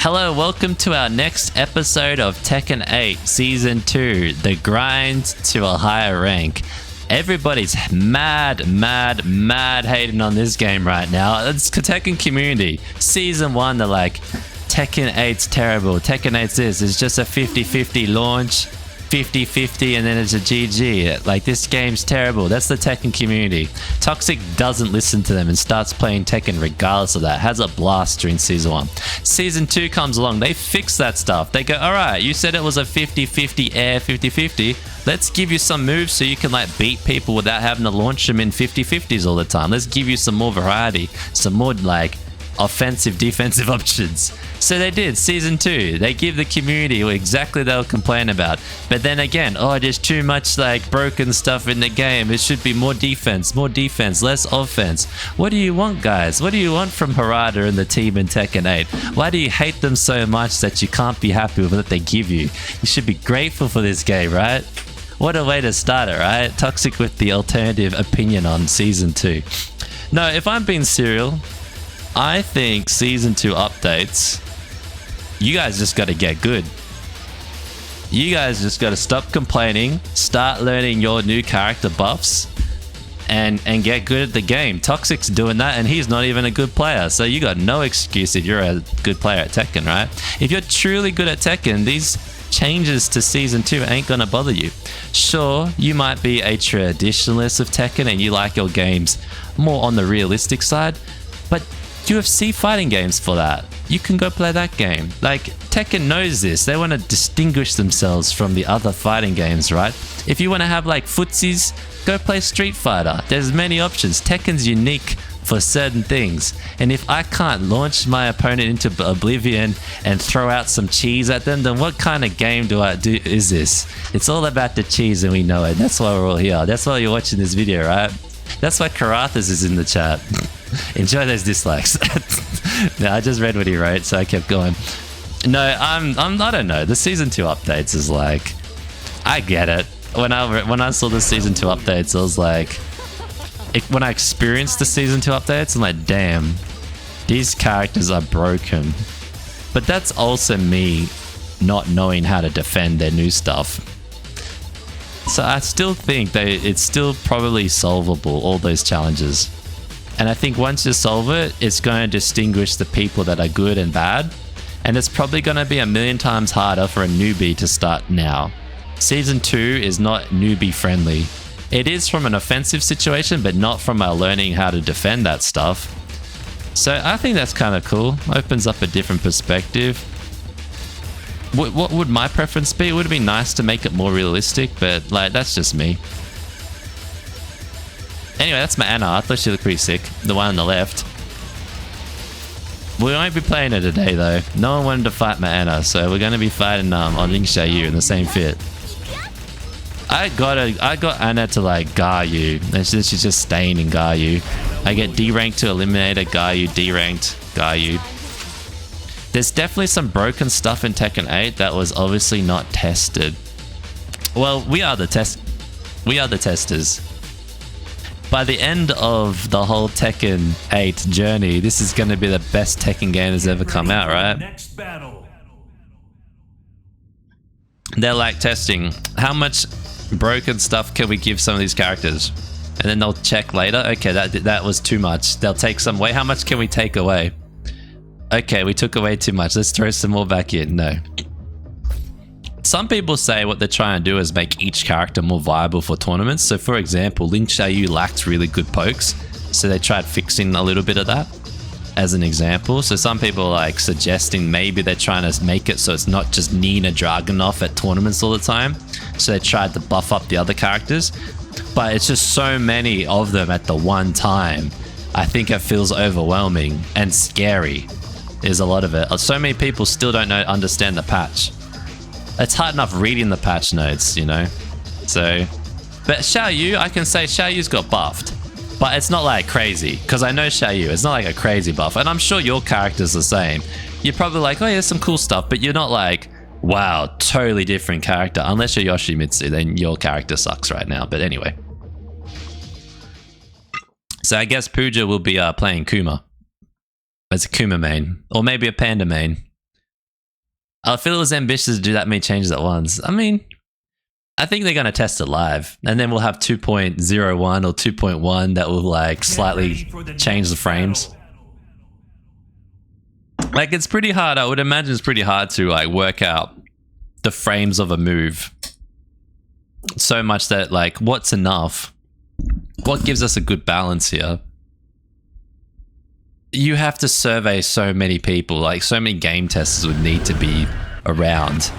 Hello, welcome to our next episode of Tekken 8 Season 2, the grind to a higher rank. Everybody's mad hating on this game right now. It's Tekken community. Season 1, they're like, Tekken 8's terrible. Tekken 8's this. It's just a 50-50 launch. 50-50 and then it's a GG. Like, this game's terrible. That's the Tekken community. Toxic doesn't listen to them and starts playing Tekken regardless of that. Has a blast during Season 1. Season 2 comes along. They fix that stuff. They go, alright, you said it was a 50-50 air 50-50. Let's give you some moves so you can like beat people without having to launch them in 50-50s all the time. Let's give you some more variety. Some more like offensive defensive options. So they did. Season 2, they give the community exactly what they'll complain about. But then again, oh, there's too much like broken stuff in the game. It should be more defense, less offense. What do you want, guys? What do you want from Harada and the team in Tekken 8? Why do you hate them so much that you can't be happy with what they give you? You should be grateful for this game, right? What a way to start it, right? Toxic with the alternative opinion on Season 2. No, if I'm being serial, I think Season 2 updates, you guys just got to get good. You guys just got to stop complaining, start learning your new character buffs, and get good at the game. Toxic's doing that, and he's not even a good player. So you got no excuse if you're a good player at Tekken, right? If you're truly good at Tekken, these changes to Season 2 ain't gonna bother you. Sure, you might be a traditionalist of Tekken and you like your games more on the realistic side, but UFC fighting games for that. You can go play that game. Like, Tekken knows this. They want to distinguish themselves from the other fighting games, right? If you want to have like footsies, go play Street Fighter. There's many options. Tekken's unique for certain things. And if I can't launch my opponent into oblivion and throw out some cheese at them, then what kind of game is this? It's all about the cheese and we know it. That's why we're all here. That's why you're watching this video, right? That's why Karathas is in the chat. Enjoy those dislikes. No, I just read what he wrote, so I kept going. No, I don't know. The Season 2 updates is like, I get it. When I saw the Season 2 updates, I was like, when I experienced the Season 2 updates, I'm like, damn, these characters are broken. But that's also me not knowing how to defend their new stuff. So I still think that it's still probably solvable, all those challenges. And I think once you solve it, it's going to distinguish the people that are good and bad. And it's probably going to be a million times harder for a newbie to start now. Season 2 is not newbie friendly. It is from an offensive situation, but not from learning how to defend that stuff. So I think that's kind of cool. Opens up a different perspective. What would my preference be? It would be nice to make it more realistic, but like, that's just me. Anyway, that's my Anna. I thought she looked pretty sick. The one on the left. We won't be playing her today, though. No one wanted to fight my Anna, so we're going to be fighting on Ling Xiaoyu in the same fit. I got Anna to like Garyu, and she's just staying in Garyu. I get D ranked to eliminate a Garyu, D ranked Garyu. There's definitely some broken stuff in Tekken 8 that was obviously not tested. Well, we are the testers. By the end of the whole Tekken 8 journey, this is going to be the best Tekken game that's ever come out, right? Next battle. They're like testing, how much broken stuff can we give some of these characters? And then they'll check later, okay, that was too much. They'll take some away. How much can we take away? Okay, we took away too much. Let's throw some more back in. No. Some people say what they're trying to do is make each character more viable for tournaments. So for example, Ling Xiaoyu lacked really good pokes, so they tried fixing a little bit of that as an example. So some people are like suggesting maybe they're trying to make it so it's not just Nina Dragunov at tournaments all the time. So they tried to buff up the other characters, but it's just so many of them at the one time. I think it feels overwhelming and scary. There's a lot of it. So many people still don't understand the patch. It's hard enough reading the patch notes, you know? So, but Xiaoyu, I can say Xiaoyu's got buffed. But it's not like crazy, because I know Xiaoyu, it's not like a crazy buff. And I'm sure your character's the same. You're probably like, oh yeah, some cool stuff, but you're not like, wow, totally different character. Unless you're Yoshimitsu, then your character sucks right now. But anyway. So I guess Pooja will be playing Kuma. As a Kuma main. Or maybe a Panda main. I feel it was ambitious to do that many changes at once. I mean, I think they're going to test it live, and then we'll have 2.01 or 2.1 that will like slightly change the frames. Like, it's pretty hard. I would imagine it's pretty hard to like work out the frames of a move. So much that like, what's enough? What gives us a good balance here? You have to survey so many people, like so many game testers would need to be around.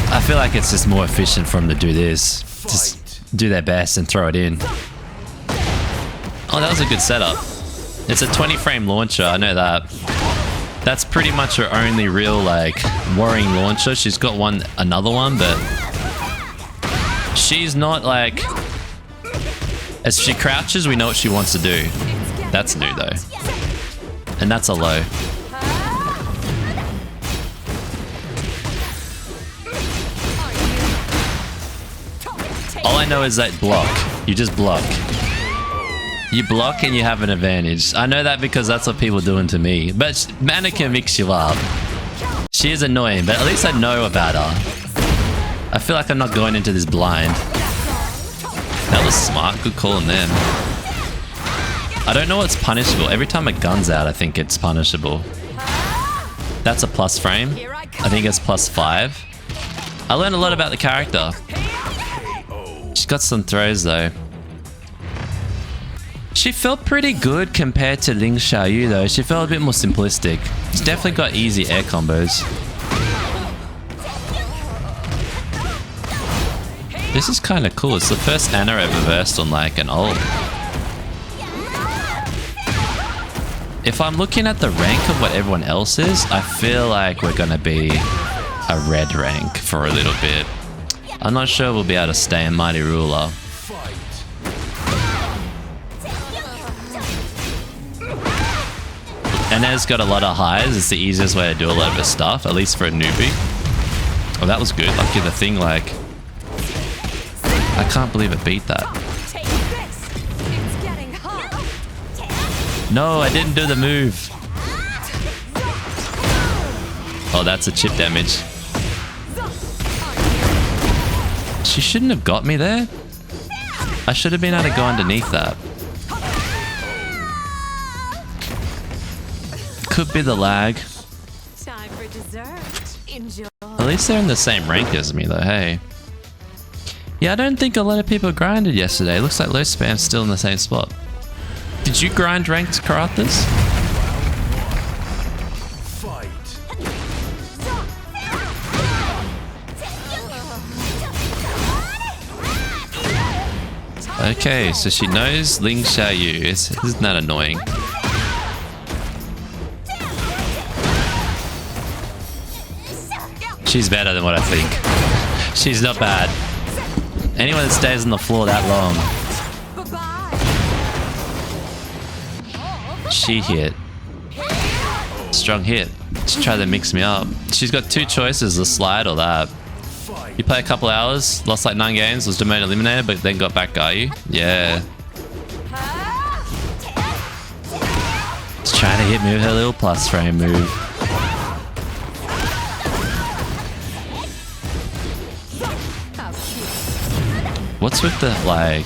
I feel like it's just more efficient for them to do this. Just do their best and throw it in. Oh, that was a good setup. It's a 20 frame launcher, I know that. That's pretty much her only real like worrying launcher. She's got another one, but she's not like, as she crouches, we know what she wants to do. That's new though. And that's a low. All I know is that block. You just block. You block and you have an advantage. I know that because that's what people are doing to me. But Mana can mix you up. She is annoying, but at least I know about her. I feel like I'm not going into this blind. That was smart. Good call on them. I don't know what's punishable. Every time a gun's out, I think it's punishable. That's a plus frame. I think it's +5. I learned a lot about the character. She's got some throws though. She felt pretty good compared to Ling Xiaoyu though. She felt a bit more simplistic. She's definitely got easy air combos. This is kind of cool. It's the first Anna ever versed on like an ult. If I'm looking at the rank of what everyone else is, I feel like we're gonna be a red rank for a little bit. I'm not sure we'll be able to stay in Mighty Ruler. Anna's got a lot of highs. It's the easiest way to do a lot of her stuff, at least for a newbie. Oh, that was good. Lucky the thing, like... I can't believe it beat that. No, I didn't do the move. Oh, that's a chip damage. She shouldn't have got me there. I should have been able to go underneath that. Could be the lag. Time for dessert. Enjoy. At least they're in the same rank as me though, hey. Yeah, I don't think a lot of people grinded yesterday. Looks like low spam's still in the same spot. Did you grind ranked Karathas? Okay, so she knows Ling Xiaoyu. Isn't that annoying? She's better than what I think. She's not bad. Anyone that stays on the floor that long. She hit. Strong hit. She tried to mix me up. She's got two choices, the slide or that. You play a couple hours, lost like 9 games, was domain eliminated, but then got back, got you? Yeah. She's trying to hit me with her little plus frame move. What's with the, like...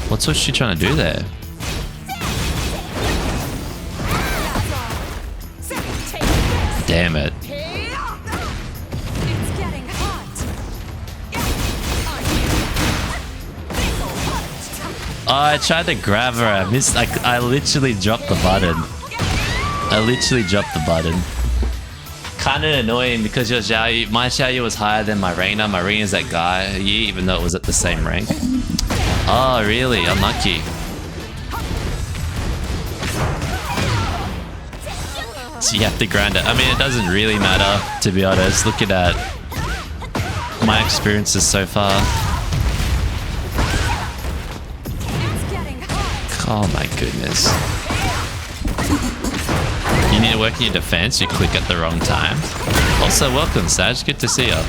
What's she trying to do there? Damn it. Oh, I tried to grab her. I missed. I literally dropped the button. Kind of annoying because your Xiaoyu, my Xiaoyu was higher than my Reina. My Reina's that guy, even though it was at the same rank. Oh, really? Unlucky. So you have to grind it. I mean, it doesn't really matter, to be honest. Looking at my experiences so far. Oh my goodness. You need to work in your defense, you click at the wrong time. Also, welcome, Saj. Good to see you.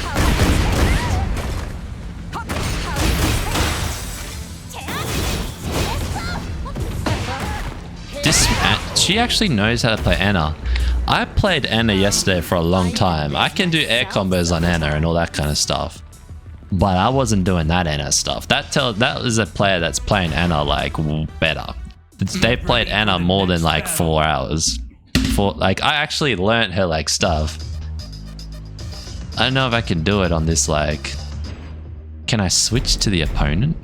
She actually knows how to play Anna. I played Anna yesterday for a long time. I can do air combos on Anna and all that kind of stuff. But I wasn't doing that Anna stuff. That is a player that's playing Anna like better. They played Anna more than like 4 hours. I actually learned her like stuff. I don't know if I can do it on this like... Can I switch to the opponent?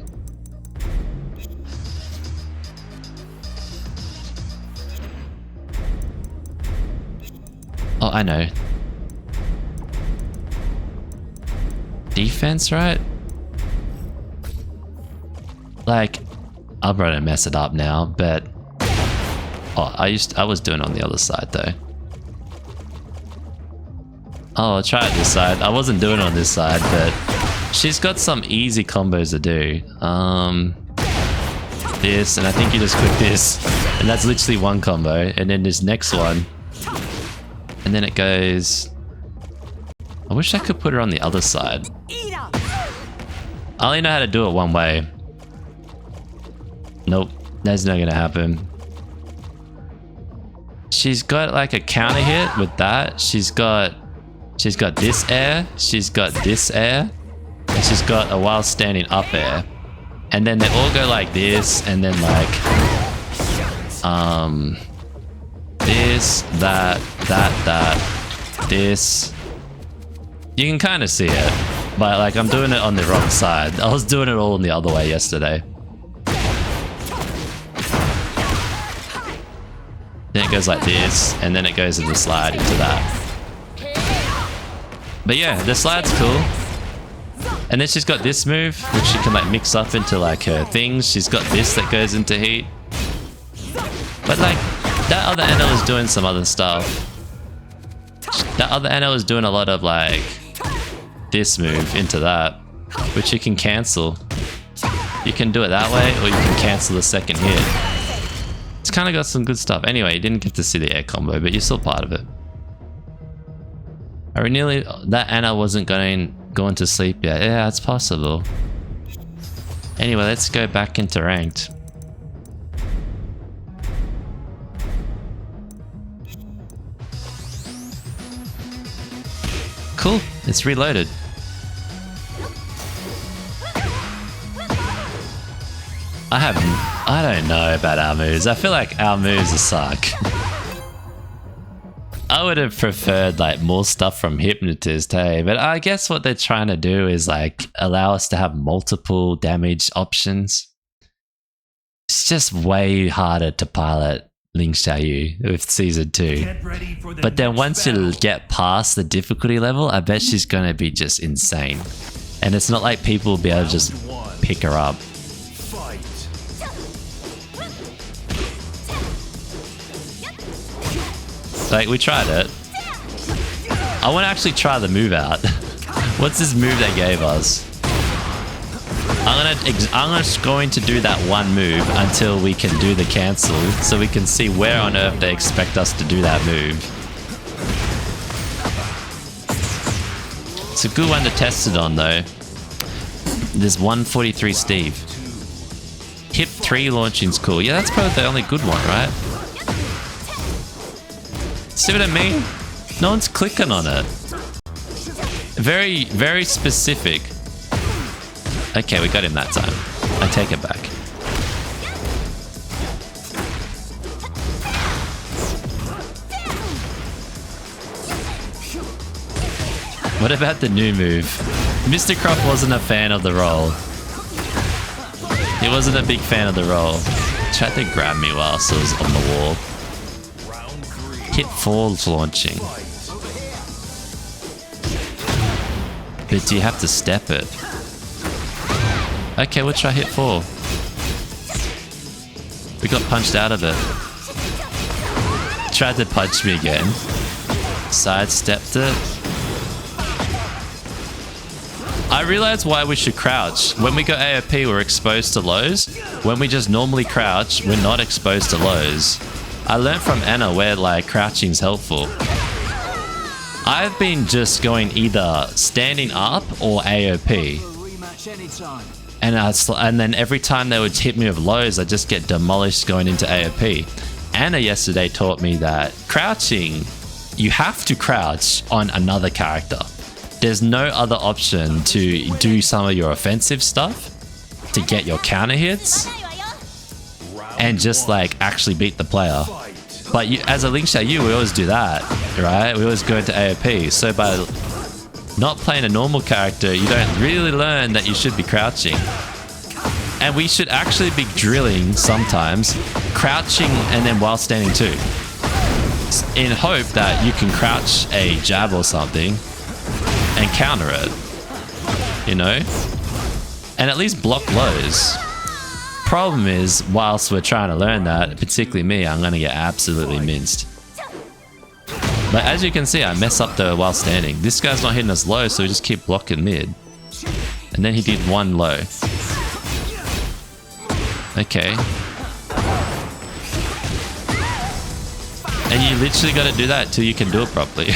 Oh, I know. Defense, right? Like, I'm gonna mess it up now, but oh, I was doing it on the other side though. Oh, I'll try it this side. I wasn't doing it on this side, but she's got some easy combos to do. This, and I think you just click this, and that's literally one combo, and then this next one. And then it goes... I wish I could put her on the other side. I only know how to do it one way. Nope, that's not gonna happen. She's got like a counter hit with that. She's got this air, she's got this air, and she's got a while standing up air. And then they all go like this, and then like this, that, this. You can kind of see it, but like I'm doing it on the wrong side. I was doing it all in the other way yesterday. Then it goes like this, and then it goes in the slide into that. But yeah, the slide's cool. And then she's got this move, which she can like mix up into like her things. She's got this that goes into heat. But like, that other Anna was doing some other stuff. That other Anna was doing a lot of like, this move into that, which you can cancel. You can do it that way, or you can cancel the second hit. It's kind of got some good stuff. Anyway, you didn't get to see the air combo, but you're still part of it. I nearly... That Anna wasn't going to sleep yet. Yeah, it's possible. Anyway, let's go back into ranked. Cool, it's reloaded. I don't know about our moves. I feel like our moves suck. I would have preferred like more stuff from Hypnotist, hey, but I guess what they're trying to do is like allow us to have multiple damage options. It's just way harder to pilot Ling Xiaoyu with season 2. But then once you get past the difficulty level, I bet she's gonna be just insane. And it's not like people will be able to just pick her up. Like, we tried it. I want to actually try the move out. What's this move they gave us? I'm just going to do that one move until we can do the cancel, so we can see where on earth they expect us to do that move. It's a good one to test it on though. There's 143 Steve. Hip 3 launching's cool. Yeah, that's probably the only good one, right? See what I mean? No one's clicking on it. Very, very specific. Okay, we got him that time. I take it back. What about the new move? Mr. Croft wasn't a fan of the roll. He wasn't a big fan of the roll. He tried to grab me whilst I was on the wall. Hit 4's launching. But do you have to step it? Okay, we'll try hit 4. We got punched out of it. Tried to punch me again. Sidestepped it. I realized why we should crouch. When we go AOP, we're exposed to lows. When we just normally crouch, we're not exposed to lows. I learned from Anna where like crouching's helpful. I've been just going either standing up or AOP. And then every time they would hit me with lows, I just get demolished going into AOP. Anna yesterday taught me that crouching you have to crouch on another character. There's no other option to do some of your offensive stuff, to get your counter hits, and just like actually beat the player. But you, as a Link Shot U, we always do that, right? We always go into AOP. So by not playing a normal character, you don't really learn that you should be crouching. And we should actually be drilling sometimes, crouching and then while standing too, in hope that you can crouch a jab or something and counter it, you know? And at least block lows. Problem is, whilst we're trying to learn that, particularly me, I'm gonna get absolutely minced. But as you can see, I mess up the while standing. This guy's not hitting us low, so we just keep blocking mid. And then he did one low. Okay. And you literally gotta do that till you can do it properly.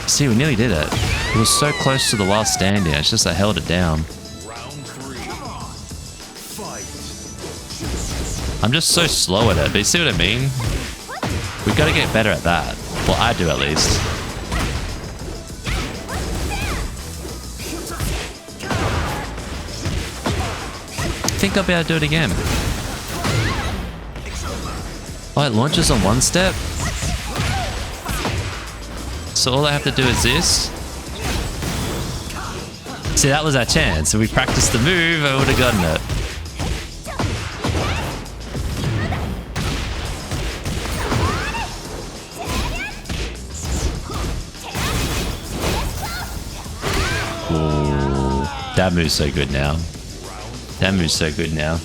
See, we nearly did it. It was so close to the while standing, it's just I held it down. I'm just so slow at it, but you see what I mean? We gotta get better at that. Well, I do at least. I think I'll be able to do it again. Oh, it launches on one step? So all I have to do is this. See, that was our chance. If we practiced the move, I would have gotten it. Ooh, that move's so good now. That move's so good now.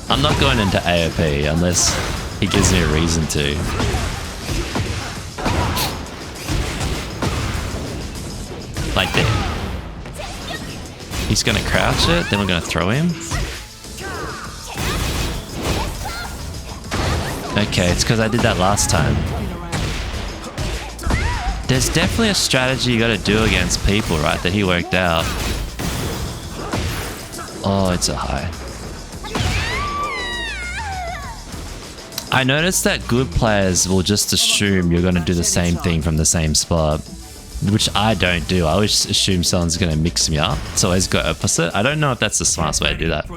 I'm not going into AOP unless he gives me a reason to. Like that. He's gonna crouch it, then we're gonna throw him. Okay, it's because I did that last time. There's definitely a strategy you gotta do against people, right, that he worked out. Oh, it's a high. I noticed that good players will just assume you're gonna do the same thing from the same spot, which I don't do. I always assume someone's gonna mix me up. It's always go opposite. I don't know if that's the smartest way to do that.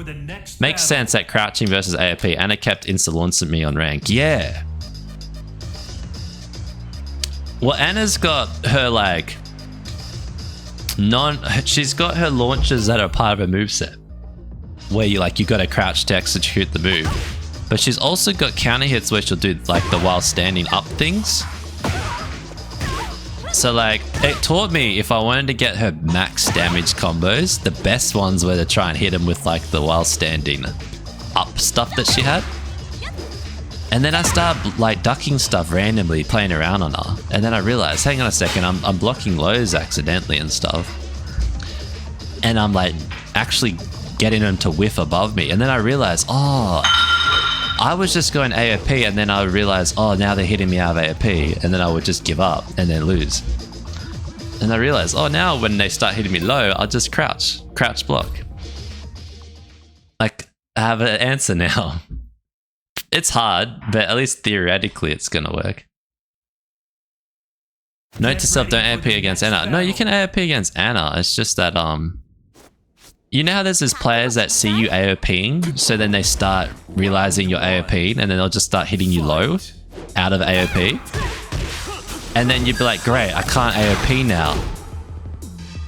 Makes sense that crouching versus AOP. Anna kept insta-launching me on rank. Yeah. Well, Anna's got her like she's got her launches that are part of her moveset, where you gotta crouch to execute the move. But she's also got counter hits where she'll do like the while standing up things. So like, it taught me if I wanted to get her max damage combos, the best ones were to try and hit them with like the while standing up stuff that she had. And then I started like ducking stuff randomly, playing around on her. And then I realized, hang on a second, I'm blocking lows accidentally and stuff. And I'm like actually getting them to whiff above me. And then I realized, oh, I was just going AOP, and then I would realize, oh, now they're hitting me out of AOP, and then I would just give up and then lose. And I realized, oh, now when they start hitting me low, I'll just crouch block. Like, I have an answer now. It's hard, but at least theoretically it's gonna work. Note to self, don't AOP against Anna. No, you can AOP against Anna. It's just that, you know how there's these players that see you AOPing, so then they start realizing you're AOPing, and then they'll just start hitting you low out of AOP. And then you'd be like, great, I can't AOP now.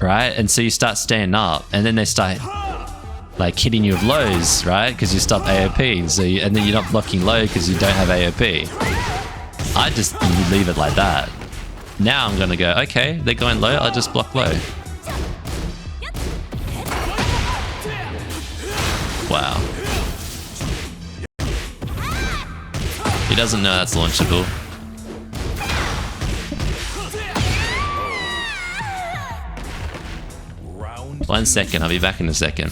Right? And so you start standing up, and then they start like hitting you with lows, right? Because you stop AOP, so and then you're not blocking low because you don't have AOP. I just leave it like that. Now I'm gonna go, okay, they're going low, I'll just block low. Wow. He doesn't know that's launchable. One second, I'll be back in a second.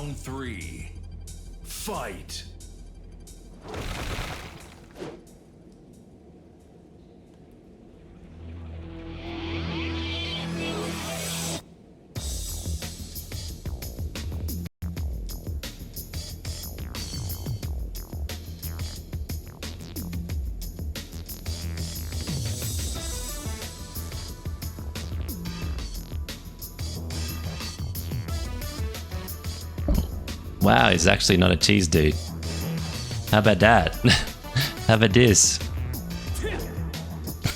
Round 3. Fight. Wow, he's actually not a cheese dude. How about that? How about this?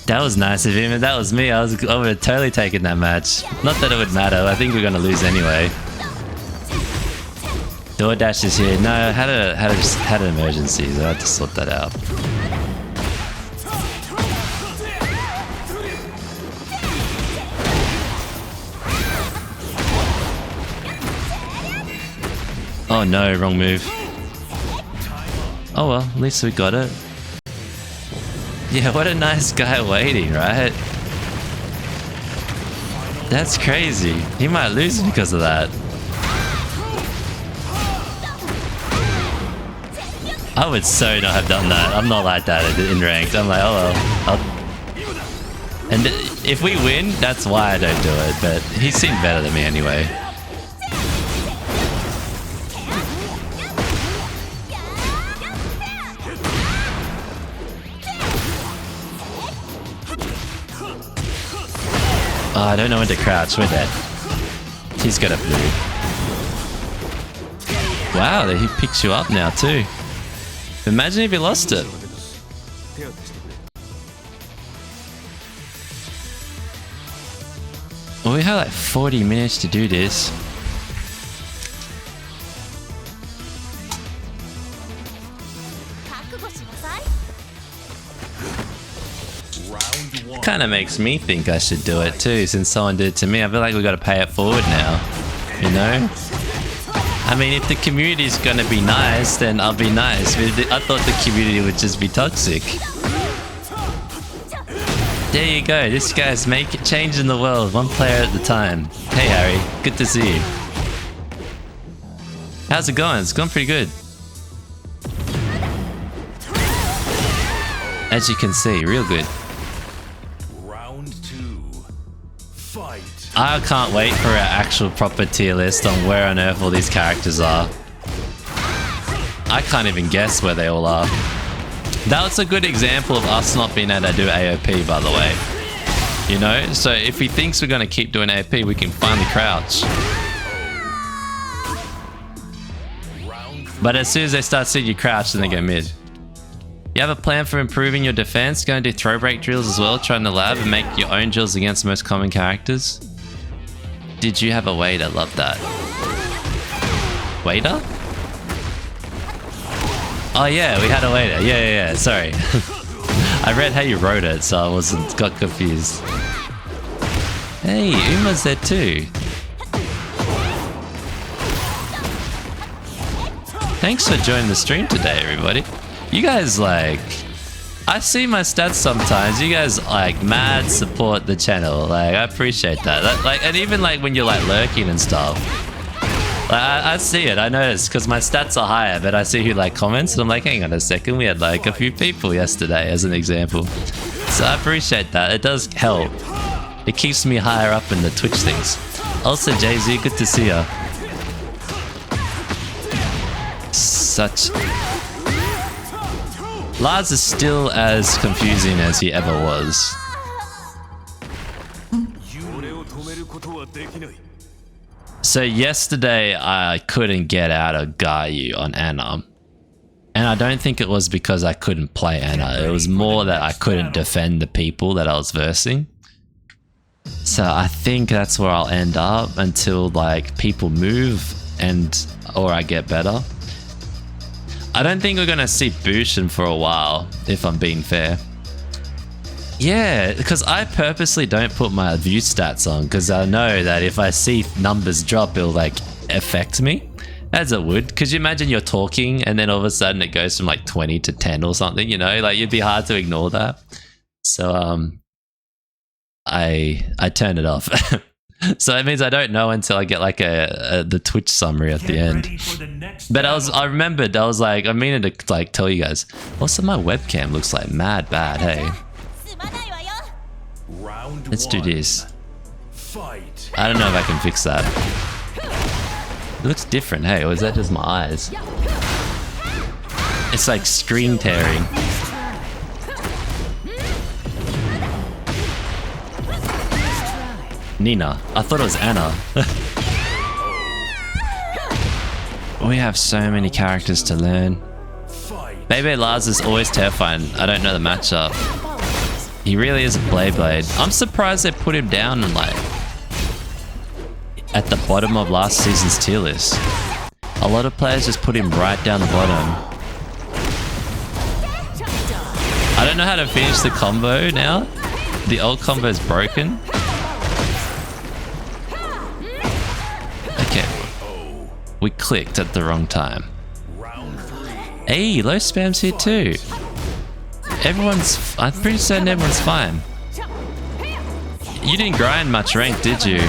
That was nice of him. If that was me, I would have totally taken that match. Not that it would matter. I think we're gonna lose anyway. DoorDash is here. No, I had an emergency, so I had to sort that out. Oh no, wrong move. Oh well, at least we got it. Yeah, what a nice guy waiting, right? That's crazy. He might lose because of that. I would so not have done that. I'm not like that in ranked. I'm like, oh well. And if we win, that's why I don't do it. But he seemed better than me anyway. Oh, I don't know when to crouch. We're dead. He's got a blue. Wow, he picks you up now too. Imagine if you lost it. Well, we have like 40 minutes to do this. Kind of makes me think I should do it too, since someone did it to me. I feel like we got to pay it forward now, you know? I mean, if the community's gonna be nice, then I'll be nice. I thought the community would just be toxic. There you go. This guy's changing the world, one player at a time. Hey Harry, good to see you. How's it going? It's going pretty good. As you can see, real good. I can't wait for our actual proper tier list on where on earth all these characters are. I can't even guess where they all are. That was a good example of us not being able to do AOP, by the way. You know? So if he thinks we're going to keep doing AOP, we can finally crouch. But as soon as they start seeing you crouch, then they go mid. You have a plan for improving your defense? Going to do throw break drills as well, try in the lab and make your own drills against the most common characters? Did you have a waiter? Love that. Waiter? Oh yeah, we had a waiter. Yeah, sorry. I read how you wrote it, so I got confused. Hey, Uma's there too. Thanks for joining the stream today, everybody. You guys like... I see my stats sometimes. You guys like mad support the channel. Like I appreciate that. Like, and even like when you're like lurking and stuff. Like, I see it. I notice because my stats are higher, but I see who like comments, and I'm like, hang on a second. We had like a few people yesterday, as an example. So I appreciate that. It does help. It keeps me higher up in the Twitch things. Also, Jay-Z, good to see ya. Such. Lars is still as confusing as he ever was. So yesterday I couldn't get out of Gayu on Anna. And I don't think it was because I couldn't play Anna. It was more that I couldn't defend the people that I was versing. So I think that's where I'll end up until like people move or I get better. I don't think we're gonna see Bushin for a while, if I'm being fair. Yeah, because I purposely don't put my view stats on, because I know that if I see numbers drop, it'll like affect me, as it would. Because you imagine you're talking and then all of a sudden it goes from like 20 to 10 or something, you know, like it'd be hard to ignore that. So I turned it off. So it means I don't know until I get like the Twitch summary at the end. But I remembered, I was like, I meaning to like tell you guys. Also, my webcam looks like mad bad, hey. Let's do this. I don't know if I can fix that. It looks different, hey, or is that just my eyes? It's like screen tearing. Nina. I thought it was Anna. We have so many characters to learn. Beyblade Lars is always terrifying. I don't know the matchup. He really is a Blade. I'm surprised they put him down in like at the bottom of last season's tier list. A lot of players just put him right down the bottom. I don't know how to finish the combo now. The old combo is broken. Okay. We clicked at the wrong time. Hey, low spam's here too. I'm pretty certain everyone's fine. You didn't grind much rank, did you?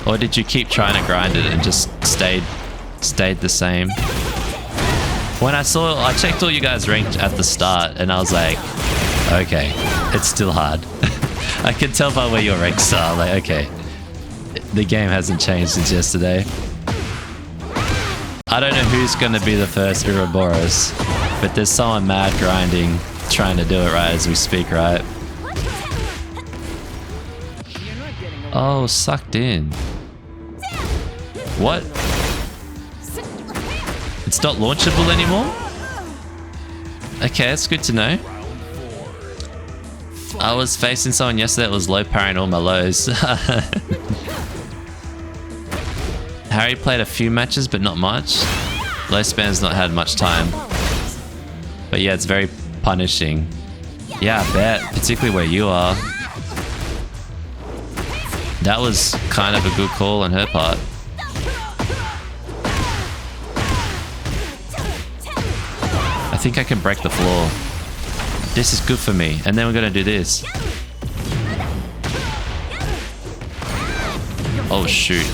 Or did you keep trying to grind it and just stayed the same? When I checked all you guys ranked at the start and I was like, okay, it's still hard. I can tell by where your ranks are, like, okay. The game hasn't changed since yesterday. I don't know who's gonna be the first Ouroboros, but there's someone mad grinding, trying to do it right as we speak, right? Oh, sucked in. What? It's not launchable anymore? Okay, that's good to know. I was facing someone yesterday that was low parrying all my lows. Harry played a few matches, but not much. Low spam's not had much time. But yeah, it's very punishing. Yeah, I bet, particularly where you are. That was kind of a good call on her part. I think I can break the floor. This is good for me. And then we're gonna do this. Oh shoot.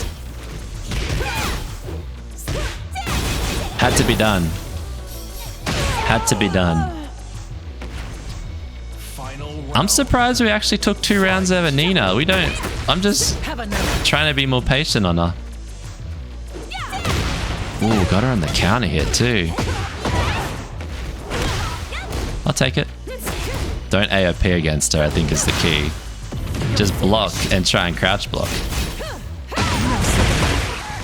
Had to be done. Had to be done. I'm surprised we actually took 2 rounds over Nina. We don't... I'm just trying to be more patient on her. Ooh, got her on the counter hit too. I'll take it. Don't AOP against her, I think is the key. Just block and try and crouch block.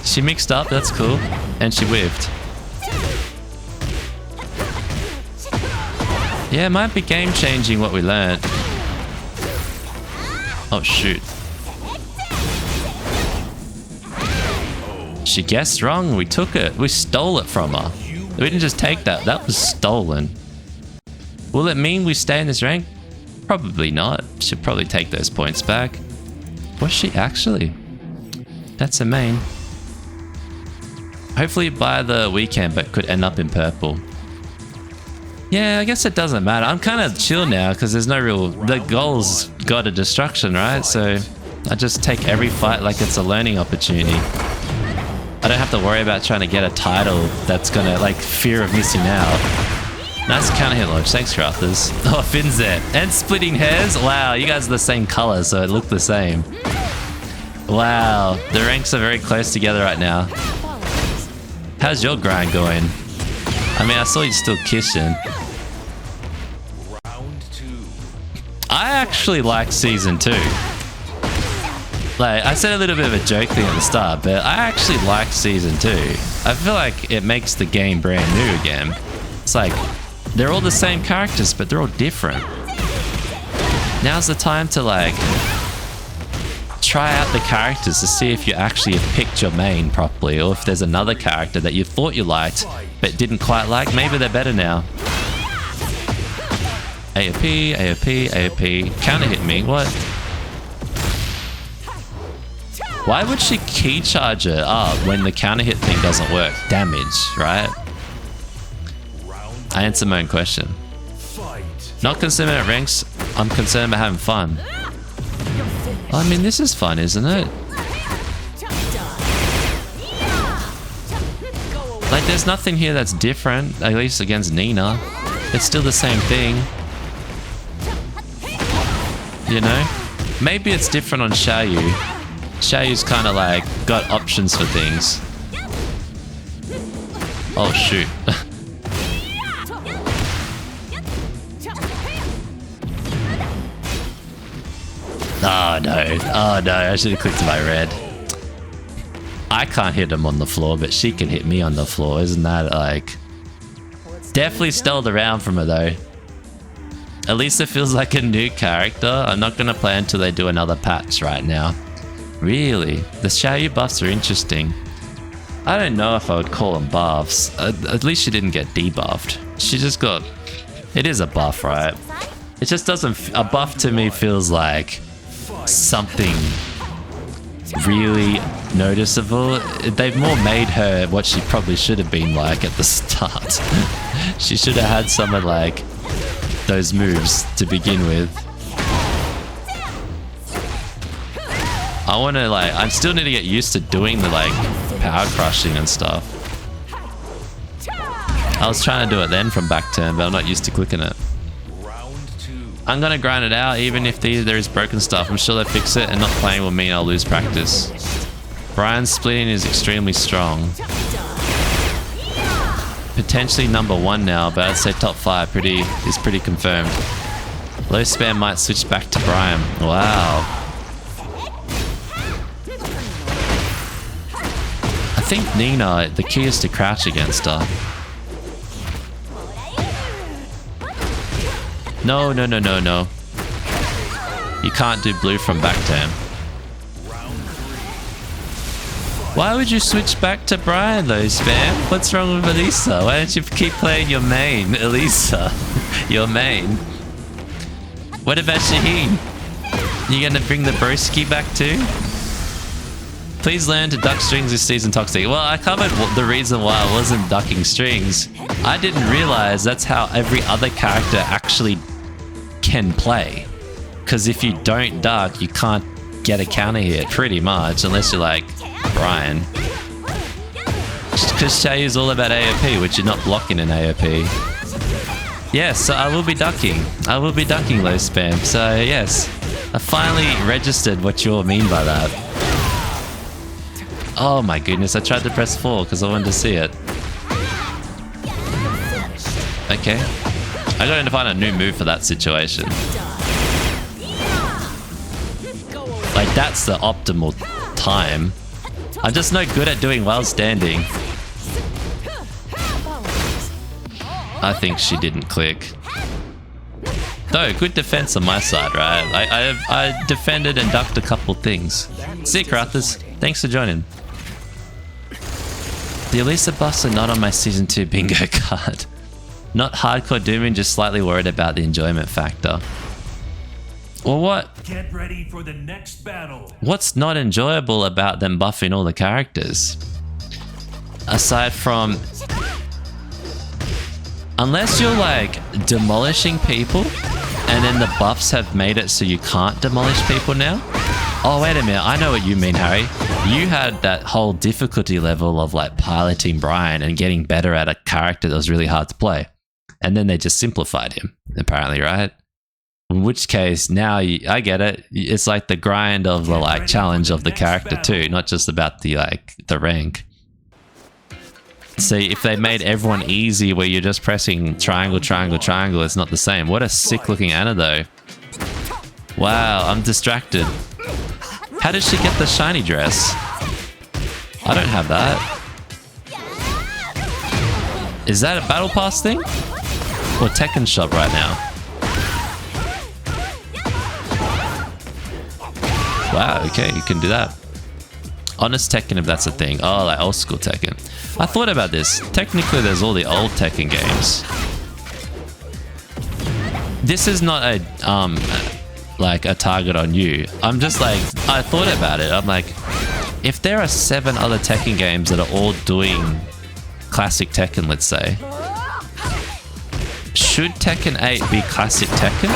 She mixed up, that's cool. And she whiffed. Yeah, it might be game changing what we learned. Oh shoot. She guessed wrong, we took it. We stole it from her. We didn't just take that, that was stolen. Will it mean we stay in this rank? Probably not. She'll probably take those points back. Was she actually? That's a main. Hopefully by the weekend, but could end up in purple. Yeah, I guess it doesn't matter. I'm kind of chill now because there's no real... The goal's got a destruction, right? So I just take every fight like it's a learning opportunity. I don't have to worry about trying to get a title that's gonna, like, fear of missing out. Nice counter hit launch. Thanks, Crafters. Oh, Finn's there. And splitting hairs? Wow, you guys are the same color, so it looked the same. Wow, the ranks are very close together right now. How's your grind going? I mean, I saw you still kissing. I actually like Season 2. Like, I said a little bit of a joke thing at the start, but I actually like Season 2. I feel like it makes the game brand new again. It's like, they're all the same characters, but they're all different. Now's the time to, like, try out the characters to see if you actually have picked your main properly, or if there's another character that you thought you liked, but didn't quite like. Maybe they're better now. AOP, AOP, AOP. Counter hit me. What? Why would she key charge it up when the counter hit thing doesn't work? Damage, right? I answer my own question. Not concerned about ranks, I'm concerned about having fun. I mean, this is fun, isn't it? Like, there's nothing here that's different, at least against Nina. It's still the same thing. You know? Maybe it's different on Xiaoyu. Xiaoyu's kind of like got options for things. Oh shoot. Oh no. Oh no, I should have clicked my red. I can't hit him on the floor, but she can hit me on the floor. Isn't that like... Definitely stole the round from her though. At least it feels like a new character. I'm not going to play until they do another patch right now. Really? The Xiaoyu buffs are interesting. I don't know if I would call them buffs. At least she didn't get debuffed. She just got... It is a buff, right? It just doesn't... A buff to me feels like something really noticeable. They've more made her what she probably should have been like at the start. She should have had some of like those moves to begin with. I want to like... I still need to get used to doing the like power crushing and stuff. I was trying to do it then from back turn, but I'm not used to clicking it. I'm gonna grind it out even if there is broken stuff. I'm sure they'll fix it, and not playing will mean I'll lose practice. Brian's splitting is extremely strong. Potentially number 1 now, but I'd say top 5 is pretty confirmed. Low spam might switch back to Brian. Wow. I think Nina, the key is to crouch against her. No, no, no, no, no. You can't do blue from back turn. Why would you switch back to Brian though, Spam? What's wrong with Elisa? Why don't you keep playing your main, Elisa? Your main. What about Shaheen? You gonna bring the broski back too? Please learn to duck strings this season, Toxic. Well, I covered the reason why I wasn't ducking strings. I didn't realize that's how every other character actually can play. Because if you don't duck, you can't get a counter hit, pretty much, unless you're like Brian. Because Xiaoyu's all about AOP, which you're not blocking in AOP. Yes, so I will be ducking. I will be ducking low spam. So yes, I finally registered what you all mean by that. Oh my goodness, I tried to press 4 because I wanted to see it. Okay. I gotta find a new move for that situation. Like, that's the optimal time. I'm just no good at doing while standing. I think she didn't click. Though, good defense on my side, right? I defended and ducked a couple things. See you, Krathus. Thanks for joining. The Elisa buffs are not on my Season 2 bingo card. Not hardcore dooming, just slightly worried about the enjoyment factor. Well, what? Get ready for the next battle. What's not enjoyable about them buffing all the characters? Aside from... Unless you're like demolishing people and then the buffs have made it so you can't demolish people now. Oh, wait a minute. I know what you mean, Harry. You had that whole difficulty level of like piloting Brian and getting better at a character that was really hard to play. And then they just simplified him, apparently, right? In which case, now I get it. It's like the grind of the like challenge of the character too, not just about the like the rank. See, if they made everyone easy where you're just pressing triangle, triangle, triangle, it's not the same. What a sick looking Anna though. Wow, I'm distracted. How did she get the shiny dress? I don't have that. Is that a battle pass thing? Or Tekken shop right now? Wow, okay, you can do that. Honest Tekken, if that's a thing. Oh, like old school Tekken. I thought about this. Technically, there's all the old Tekken games. This is not a like a target on you. I'm just like, I thought about it. I'm like, if there are 7 other Tekken games that are all doing classic Tekken, let's say, should Tekken 8 be classic Tekken?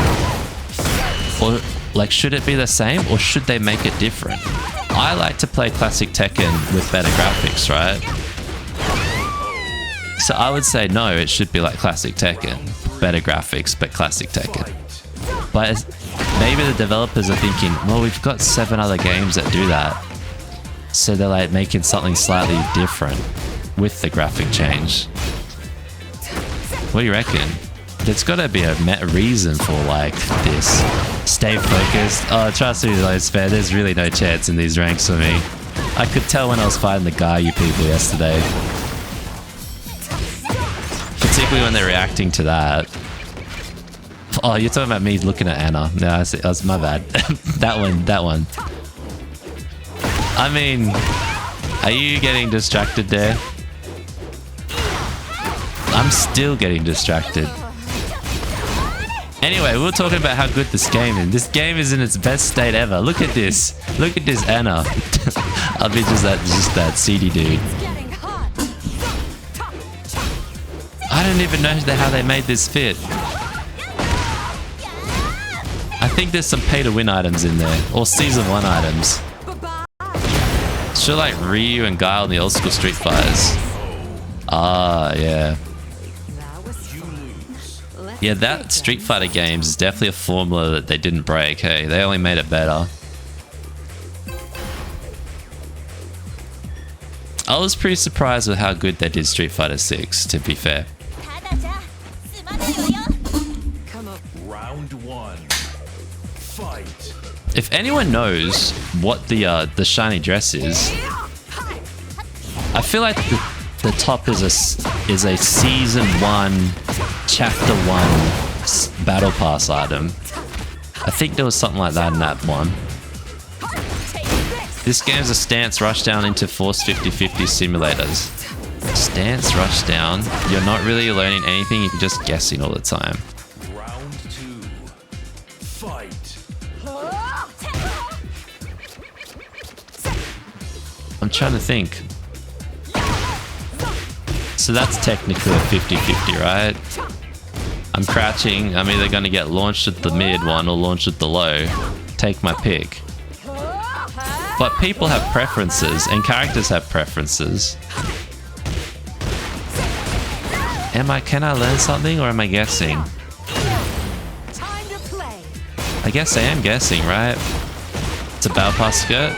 Or like, should it be the same, or should they make it different? I like to play classic Tekken with better graphics, right? So I would say no, it should be like classic Tekken. Better graphics, but classic Tekken. But maybe the developers are thinking, well, we've got 7 other games that do that. So they're like making something slightly different with the graphic change. What do you reckon? There's got to be a reason for like this. Stay focused. Oh, trust me, those fair. There's really no chance in these ranks for me. I could tell when I was fighting the guy you people yesterday. Particularly when they're reacting to that. Oh, you're talking about me looking at Anna. No, that was my bad. that one. I mean, are you getting distracted there? I'm still getting distracted. Anyway, we were talking about how good this game is. This game is in its best state ever. Look at this. Look at this Anna. I'll be just that CD dude. I don't even know how they made this fit. I think there's some pay to win items in there. Or season 1 items. Sure, like Ryu and Guile in the old school Street Fighters. Ah, yeah. Yeah, that Street Fighter games is definitely a formula that they didn't break, hey? They only made it better. I was pretty surprised with how good they did Street Fighter 6, to be fair. Round 1. Fight. If anyone knows what the shiny dress is, I feel like the top is a season 1, chapter 1 battle pass item. I think there was something like that in that one. This game's a stance rushdown into force 50-50 simulators. Stance rushdown. You're not really learning anything, you're just guessing all the time. Round 2. Fight. I'm trying to think. So that's technically a 50-50, right? I'm crouching. I'm either going to get launched at the mid one or launched at the low. Take my pick. But people have preferences and characters have preferences. Can I learn something or am I guessing? I guess I am guessing, right? It's a battle pass skirt.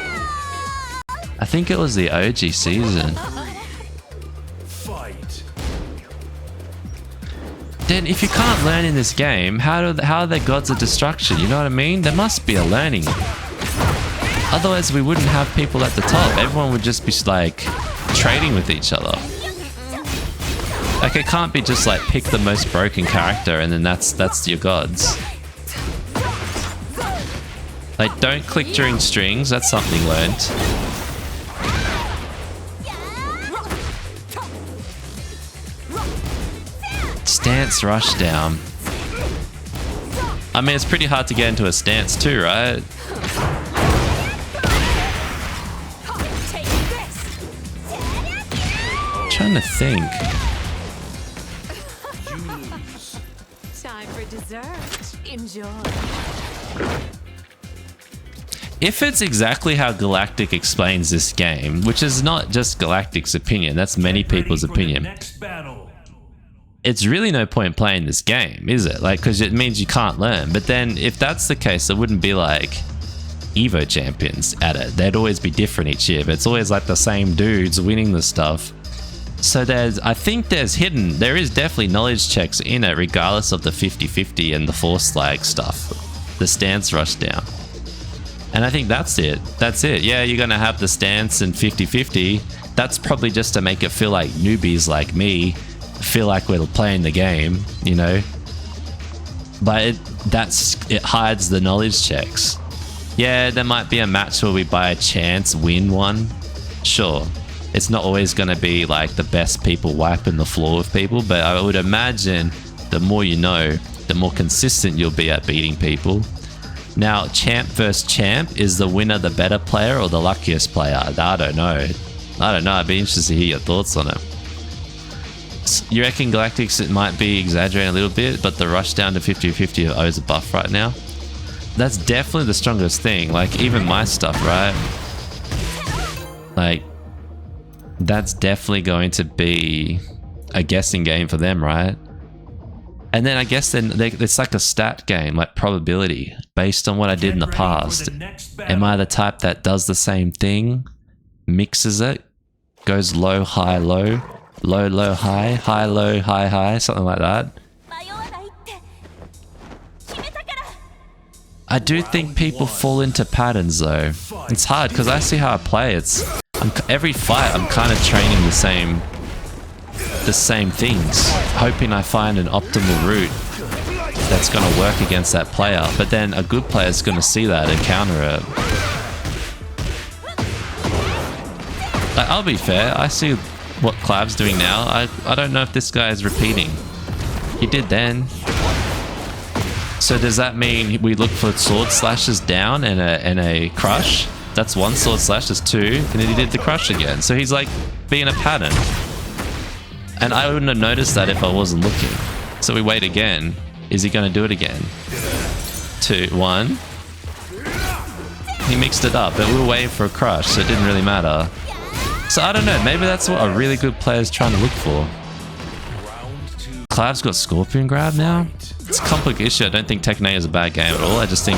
I think it was the OG season. Fight. Then if you can't learn in this game, how are there gods of destruction? You know what I mean? There must be a learning. Otherwise we wouldn't have people at the top. Everyone would just be like trading with each other. Like it can't be just like pick the most broken character and then that's your gods. Like don't click during strings, that's something learned. Stance rushdown. I mean, it's pretty hard to get into a stance too, right? I'm trying to think. Time for dessert. Enjoy. If it's exactly how Galactic explains this game, which is not just Galactic's opinion, that's many people's opinion. Next battle. It's really no point playing this game, is it? Like, because it means you can't learn. But then, if that's the case, there wouldn't be like Evo champions at it. They'd always be different each year, but it's always like the same dudes winning the stuff. So I think there is definitely knowledge checks in it, regardless of the 50-50 and the force like stuff, the stance rushdown. And I think that's it. That's it. Yeah, you're gonna have the stance and 50-50. That's probably just to make it feel like newbies like me feel like we're playing the game, you know. But it hides the knowledge checks. Yeah, there might be a match where we by a chance win one. Sure, it's not always going to be like the best people wiping the floor with people, but I would imagine the more you know, the more consistent you'll be at beating people. Now, champ versus champ, is the winner the better player or the luckiest player? I don't know. I'd be interested to hear your thoughts on it. You reckon Galactics, it might be exaggerating a little bit, but the rush down to 50-50 owes a buff right now? That's definitely the strongest thing. Like, even my stuff, right? Like, that's definitely going to be a guessing game for them, right? And then I guess it's like a stat game, like probability, based on what I did in the past. Am I the type that does the same thing, mixes it, goes low, high, low, low, low, high, high, low, high, high, something like that? I do think people fall into patterns though. It's hard because I see how I play. Every fight I'm kind of training the same things, hoping I find an optimal route that's going to work against that player. But then a good player is going to see that and counter it. Like, I'll be fair, I see what Clav's doing now. I don't know if this guy is repeating. He did then. So does that mean we look for sword slashes down and a crush? That's one sword slash, that's two, and then he did the crush again. So he's like being a pattern. And I wouldn't have noticed that if I wasn't looking. So we wait again. Is he going to do it again? 2, 1. He mixed it up, but we were waiting for a crush, so it didn't really matter. So I don't know, maybe that's what a really good player is trying to look for. Clav's got Scorpion Grab now. It's a complex issue. I don't think Tekken 8 is a bad game at all. I just think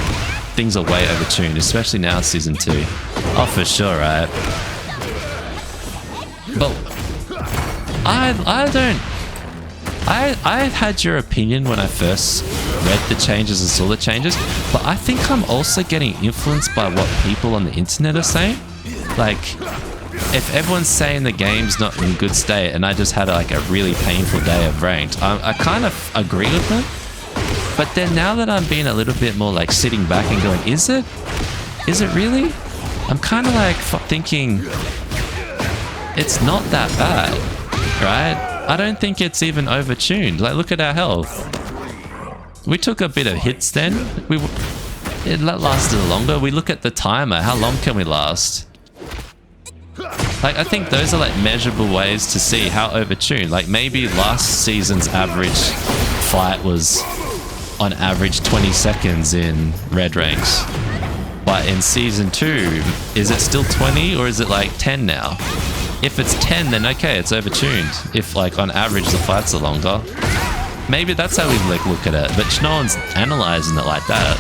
things are way overtuned, especially now Season 2. Oh, for sure, right? But I had your opinion when I first read the changes and saw the changes, but I think I'm also getting influenced by what people on the internet are saying. Like, if everyone's saying the game's not in good state and I just had like a really painful day of ranked, I kind of agree with them. But then now that I'm being a little bit more like sitting back and going, is it? Is it really? I'm kind of like thinking it's not that bad, right? I don't think it's even overtuned. Like, look at our health. We took a bit of hits then. It lasted longer. We look at the timer. How long can we last? Like, I think those are like measurable ways to see how overtuned. Like, maybe last season's average fight was on average 20 seconds in red ranks. But in season 2, is it still 20 or is it like 10 now? If it's 10, then okay, it's overtuned. If like on average the fights are longer. Maybe that's how we like look at it, but no one's analyzing it like that.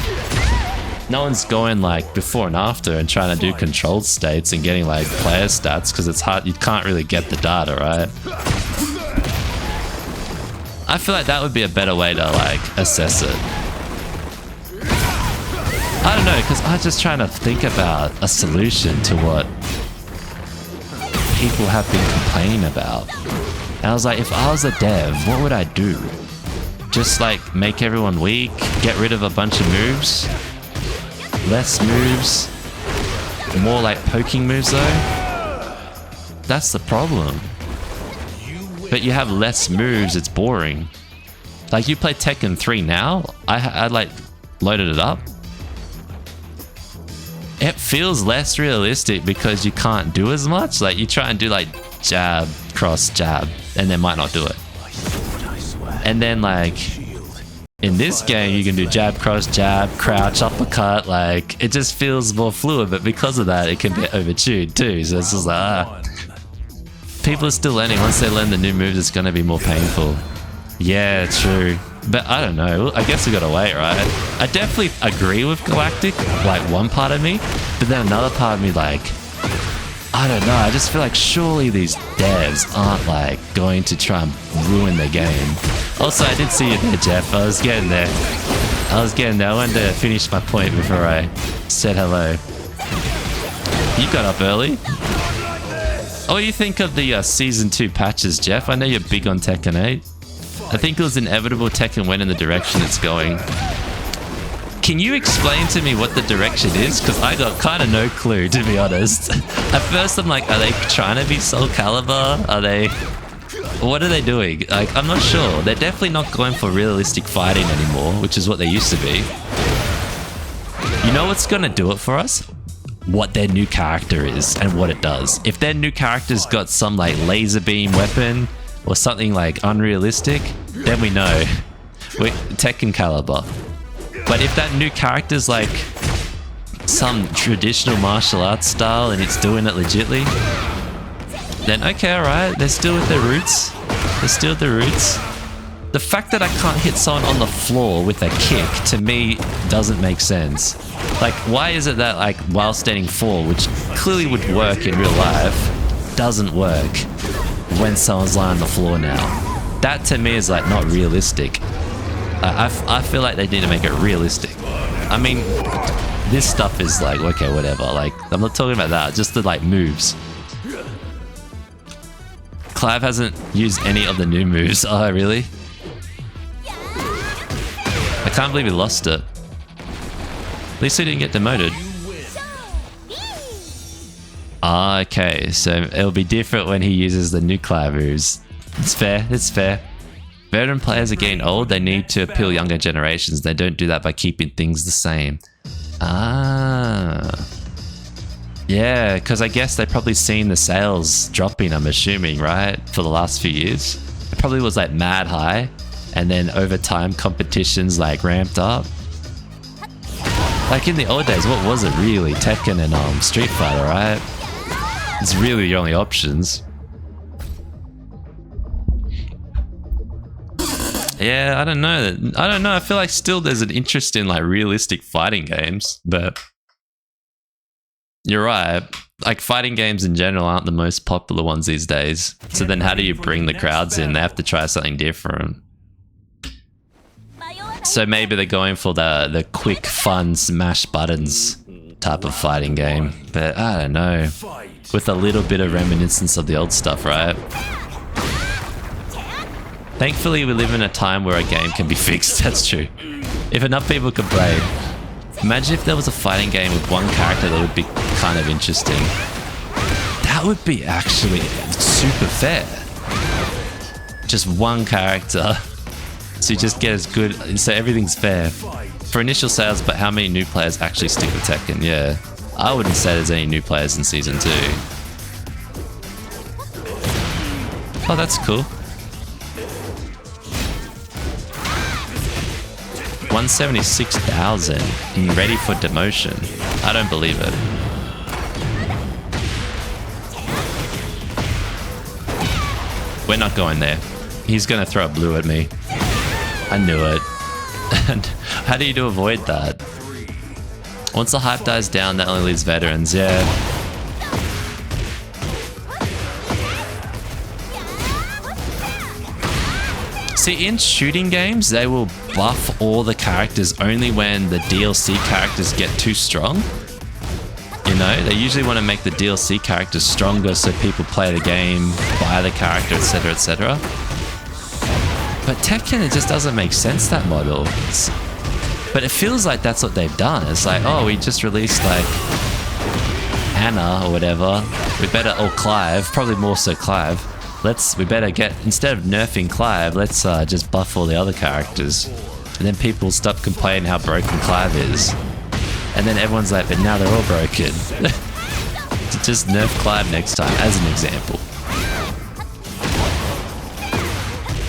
No one's going like before and after and trying to do controlled states and getting like player stats because it's hard, you can't really get the data, right? I feel like that would be a better way to like assess it. I don't know, because I'm just trying to think about a solution to what people have been complaining about. And I was like, if I was a dev, what would I do? Just like make everyone weak, get rid of a bunch of moves, less moves, more like poking moves though? That's the problem. But you have less moves, it's boring. Like, you play Tekken 3 now, I like loaded it up. It feels less realistic because you can't do as much. Like, you try and do like jab, cross, jab, and they might not do it. And then like in this game you can do jab, cross, jab, crouch, uppercut. Like, it just feels more fluid, but because of that it can be overtuned too. So it's just like, people are still learning. Once they learn the new moves, it's going to be more painful. Yeah, true. But I don't know. I guess we got to wait, right? I definitely agree with Galactic, like one part of me, but then another part of me, like, I don't know. I just feel like surely these devs aren't like going to try and ruin the game. Also, I did see you there, Jeff. I was getting there. I wanted to finish my point before I said hello. You got up early. What do you think of the Season 2 patches, Jeff? I know you're big on Tekken 8. I think it was inevitable Tekken went in the direction it's going. Can you explain to me what the direction is? Because I got kind of no clue, to be honest. At first I'm like, are they trying to be Soul Calibur? Are they... What are they doing? Like, I'm not sure. They're definitely not going for realistic fighting anymore, which is what they used to be. You know what's gonna do it for us? What their new character is and what it does. If their new character's got some like laser beam weapon or something like unrealistic, then we know. Tekken Calibur. But if that new character's like some traditional martial arts style and it's doing it legitly, then okay, alright, they're still with their roots. There's still the roots. The fact that I can't hit someone on the floor with a kick, to me, doesn't make sense. Like, why is it that, like, while standing fall, which clearly would work in real life, doesn't work when someone's lying on the floor now? That, to me, is, like, not realistic. I feel like they need to make it realistic. I mean, this stuff is like, okay, whatever. Like, I'm not talking about that, just the, like, moves. Clive hasn't used any of the new moves. Oh, really? I can't believe he lost it. At least he didn't get demoted. Ah, okay, so it'll be different when he uses the new Clive moves. It's fair, it's fair. Veteran players are getting old, they need to appeal younger generations. They don't do that by keeping things the same. Ah. Yeah, because I guess they've probably seen the sales dropping, I'm assuming, right? For the last few years. It probably was like mad high. And then over time, competitions like ramped up. Like in the old days, what was it really? Tekken and Street Fighter, right? It's really the only options. Yeah, I don't know. I feel like still there's an interest in like realistic fighting games, but you're right. Like fighting games in general aren't the most popular ones these days. So then how do you bring the crowds in? They have to try something different. So maybe they're going for the quick, fun, smash buttons type of fighting game. But I don't know. With a little bit of reminiscence of the old stuff, right? Thankfully, we live in a time where a game can be fixed. That's true. If enough people could play. Imagine if there was a fighting game with one character that would be kind of interesting. That would be actually super fair. Just one character. So you just get as good, so everything's fair. For initial sales, but how many new players actually stick with Tekken? Yeah. I wouldn't say there's any new players in Season 2. Oh, that's cool. 176,000 and ready for demotion. I don't believe it. We're not going there. He's gonna throw a blue at me. I knew it. And how do you avoid that? Once the hype dies down, that only leaves veterans, yeah. See, in shooting games, they will buff all the characters only when the DLC characters get too strong. You know, they usually want to make the DLC characters stronger so people play the game, buy the character, etc, etc. But Tekken, it just doesn't make sense, that model. But it feels like that's what they've done. It's like, oh, we just released like Anna or whatever. We better, or Clive, probably more so Clive. We better get, instead of nerfing Clive, let's just buff all the other characters. And then people stop complaining how broken Clive is. And then everyone's like, but now they're all broken. Just nerf Clive next time, as an example.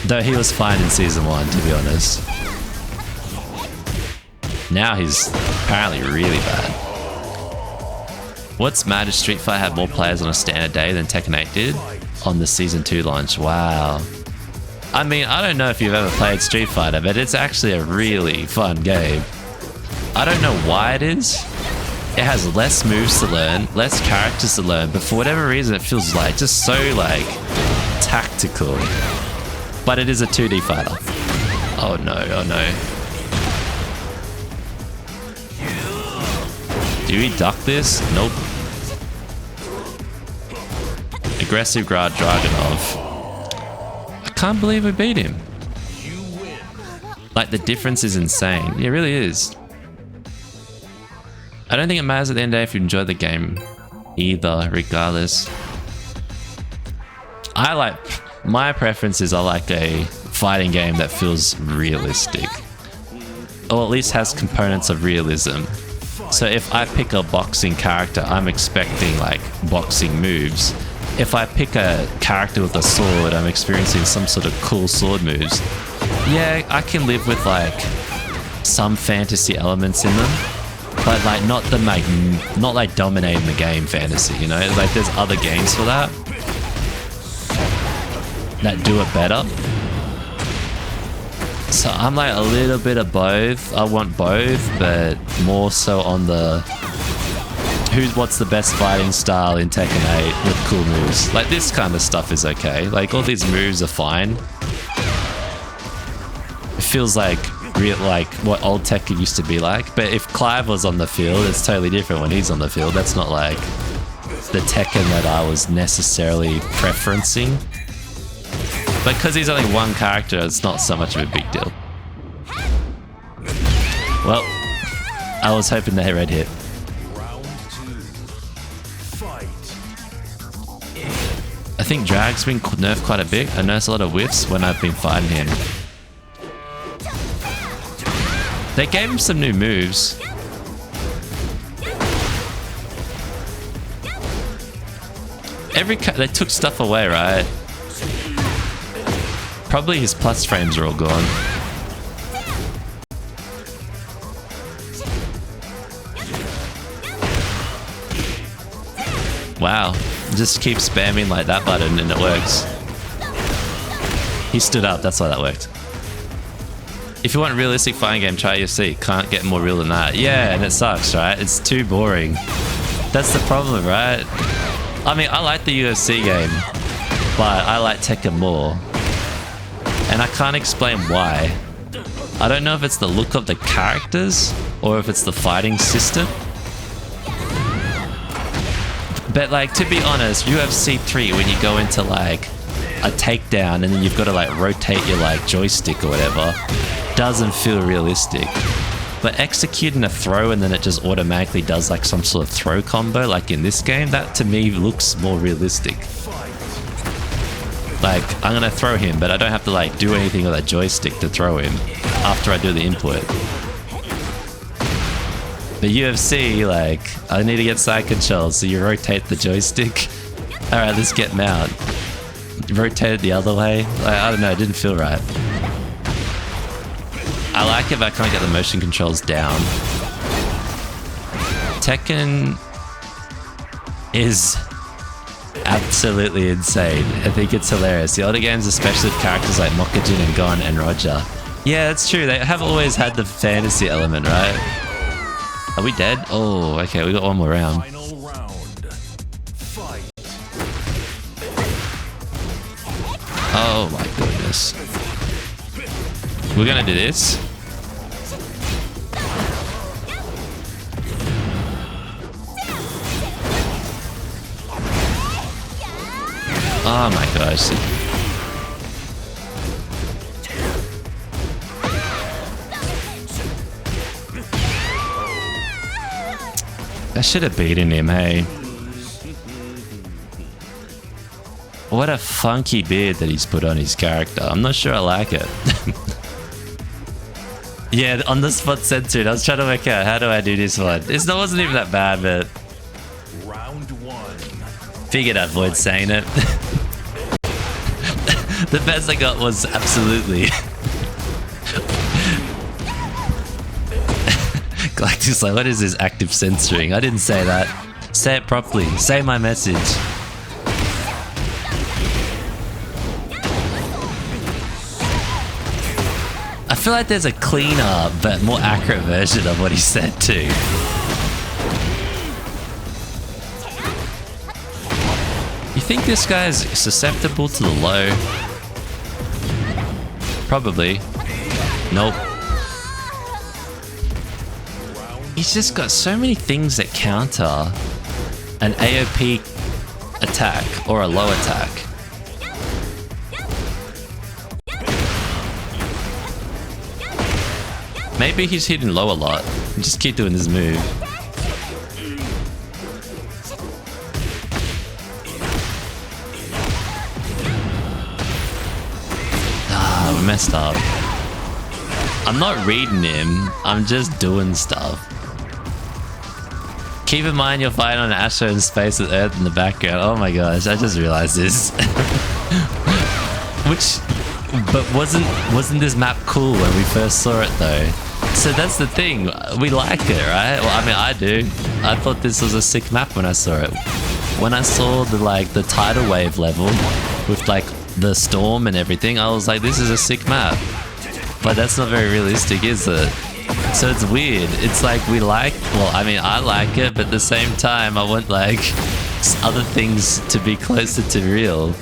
Though he was fine in Season 1, to be honest. Now he's apparently really bad. What's mad is Street Fighter had more players on a standard day than Tekken 8 did on the Season 2 launch. Wow. I mean, I don't know if you've ever played Street Fighter, but it's actually a really fun game. I don't know why it is. It has less moves to learn, less characters to learn, but for whatever reason it feels like just so like tactical. But it is a 2D fighter. Oh no, oh no. Do we duck this? Nope. Aggressive Grad Dragunov. I can't believe we beat him. Like, the difference is insane. It really is. I don't think it matters at the end of the day if you enjoy the game either, regardless. My preference is I like a fighting game that feels realistic. Or at least has components of realism. So if I pick a boxing character, I'm expecting like boxing moves. If I pick a character with a sword, I'm experiencing some sort of cool sword moves. Yeah, I can live with like some fantasy elements in them, but like not like dominating the game fantasy, you know? Like there's other games for that. that do it better. So I'm like a little bit of both. I want both, but more so on the what's the best fighting style in Tekken 8 with cool moves. Like this kind of stuff is okay. Like all these moves are fine. It feels like real, like what old Tekken used to be like. But if Clive was on the field, it's totally different when he's on the field. That's not like the Tekken that I was necessarily preferencing. But because he's only one character, it's not so much of a big deal. Well, I was hoping that red hit. Round 2. Fight. I think Drag's been nerfed quite a bit. I noticed a lot of whiffs when I've been fighting him. They gave him some new moves. They took stuff away, right? Probably his plus frames are all gone. Wow. Just keep spamming like that button and it works. He stood up, that's why that worked. If you want a realistic fighting game, try UFC. Can't get more real than that. Yeah, and it sucks, right? It's too boring. That's the problem, right? I mean, I like the UFC game, but I like Tekken more. And I can't explain why. I don't know if it's the look of the characters or if it's the fighting system. But like, to be honest, UFC 3, when you go into like a takedown and then you've got to like rotate your like joystick or whatever, doesn't feel realistic. But executing a throw and then it just automatically does like some sort of throw combo like in this game, that to me looks more realistic. Like, I'm gonna throw him, but I don't have to like do anything with that joystick to throw him after I do the input. The UFC, like, I need to get side control, so you rotate the joystick. Alright, let's get mount. Rotate it the other way. Like, I don't know, it didn't feel right. I like it, but I can't get the motion controls down. Tekken is absolutely insane. I think it's hilarious. The older games, especially with characters like Mokujin and Gon and Roger. Yeah, that's true. They have always had the fantasy element, right? Are we dead? Oh, okay, we got one more round. Final round. Fight. Oh my goodness. We're gonna do this. Oh my gosh. I should have beaten him, hey. What a funky beard that he's put on his character. I'm not sure I like it. Yeah, on the spot censored. I was trying to work out how do I do this one. It wasn't even that bad, but Round 1. figured I'd avoid saying it. The best I got was absolutely. Galactic's like, what is this active censoring? I didn't say that. Say it properly. Say my message. I feel like there's a cleaner but more accurate version of what he said too. You think this guy is susceptible to the low? Probably. Nope. He's just got so many things that counter an AOP attack or a low attack. Maybe he's hitting low a lot. Just keep doing this move. Ah, we messed up. I'm not reading him. I'm just doing stuff. Keep in mind you're fighting on Astro in space with Earth in the background. Oh my gosh, I just realized this. But wasn't this map cool when we first saw it though? So that's the thing, we like it, right? Well, I mean, I do. I thought this was a sick map when I saw it. When I saw the tidal wave level with like the storm and everything, I was like, this is a sick map. But that's not very realistic, is it? So it's weird. It's like we like, well, I mean, I like it, but at the same time, I want like other things to be closer to real.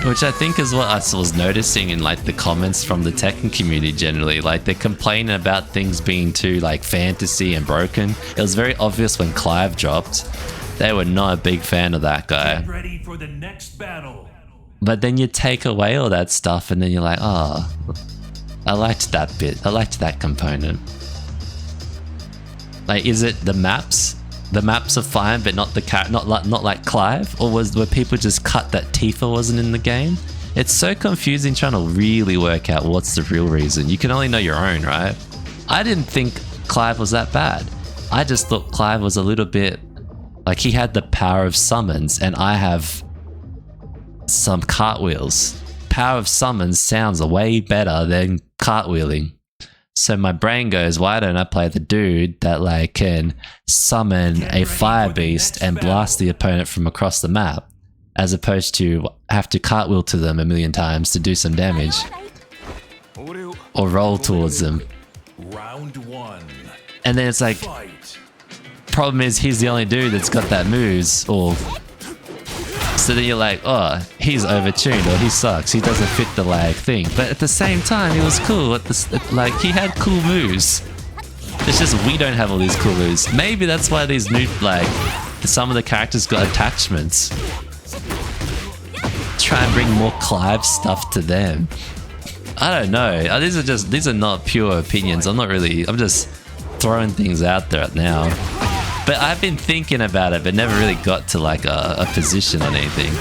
Which I think is what I was noticing in like the comments from the Tekken community generally. Like they're complaining about things being too like fantasy and broken. It was very obvious when Clive dropped. They were not a big fan of that guy. Get ready for the next battle. But then you take away all that stuff and then you're like, oh, I liked that bit. I liked that component. Like, is it the maps? The maps are fine, but not the not like Clive, or were people just cut that Tifa wasn't in the game? It's so confusing trying to really work out what's the real reason. You can only know your own, right? I didn't think Clive was that bad. I just thought Clive was a little bit like he had the power of summons, and I have some cartwheels. Power of summons sounds way better than cartwheeling. So my brain goes, why don't I play the dude that like can summon a fire beast and blast the opponent from across the map, as opposed to have to cartwheel to them a million times to do some damage or roll towards them. Round one. And then it's like, Fight. problem is he's the only dude that's got that moves, or so then you're like, oh, he's overtuned or he sucks, he doesn't fit the lag thing. But at the same time, he was cool. Like, he had cool moves. It's just we don't have all these cool moves. Maybe that's why these moves, like, some of the characters got attachments. Try and bring more Clive stuff to them. I don't know. These are not pure opinions. I'm just throwing things out there now. But I've been thinking about it, but never really got to like a position on anything.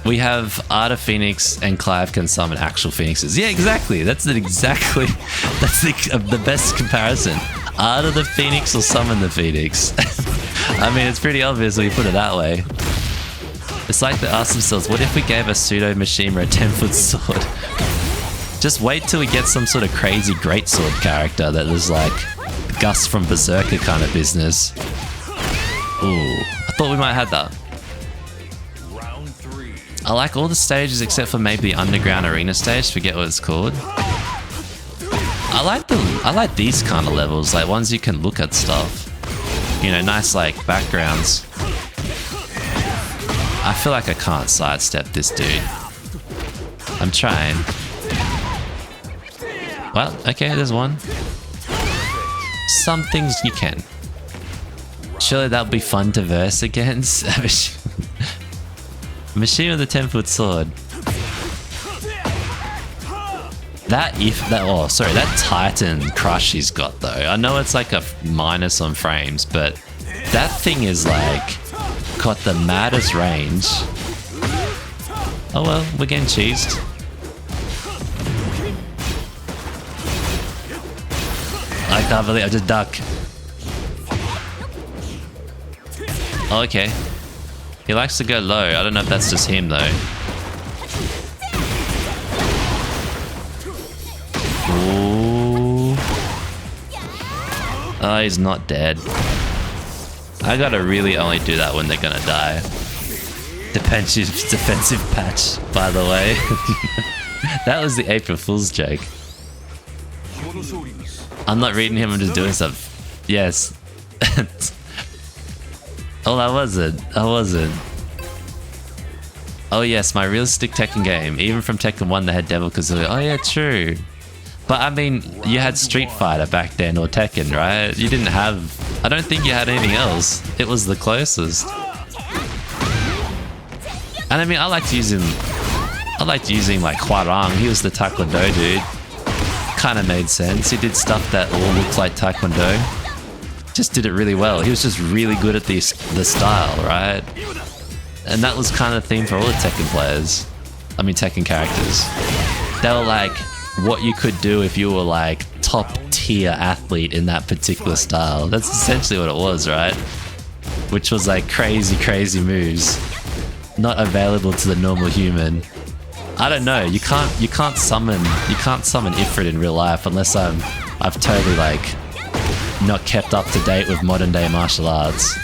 We have Arta Phoenix and Clive can summon actual phoenixes. Yeah, exactly. That's the best comparison. Arta the Phoenix will summon the Phoenix. I mean, it's pretty obvious when you put it that way. It's like they ask themselves, what if we gave a pseudo Mishima a 10-foot sword? Just wait till we get some sort of crazy greatsword character that is like Gus from Berserker kind of business. Ooh, I thought we might have that. Round three. I like all the stages except for maybe the underground arena stage. Forget what it's called. I like these kind of levels, like ones you can look at stuff. You know, nice like backgrounds. I feel like I can't sidestep this dude. I'm trying. Well, okay, there's one. Some things you can. Surely that'll be fun to verse against. Machine with a 10-foot sword. That Titan crush he's got though. I know it's like a minus on frames, but that thing is like got the maddest range. Oh well, we're getting cheesed. I can't believe I just duck. Oh, okay. He likes to go low. I don't know if that's just him though. Ooh. Oh, he's not dead. I gotta really only do that when they're gonna die. Defensive patch, by the way. That was the April Fool's joke. I'm not reading him, I'm just doing stuff. Yes. Oh, I wasn't. Oh yes, my realistic Tekken game. Even from Tekken 1 they had Devil Kazooie. Oh yeah, true. But I mean, you had Street Fighter back then, or Tekken, right? You didn't have... I don't think you had anything else. It was the closest. And I mean, I liked using like Hwarang. He was the Taekwondo dude. Kind of made sense. He did stuff that all looked like Taekwondo. Just did it really well. He was just really good at the style, right? And that was kind of the theme for all the Tekken players. I mean, Tekken characters. They were like what you could do if you were like top tier athlete in that particular style. That's essentially what it was, right? Which was like crazy moves. Not available to the normal human. I don't know. You can't summon Ifrit in real life unless I've totally like not kept up to date with modern day martial arts.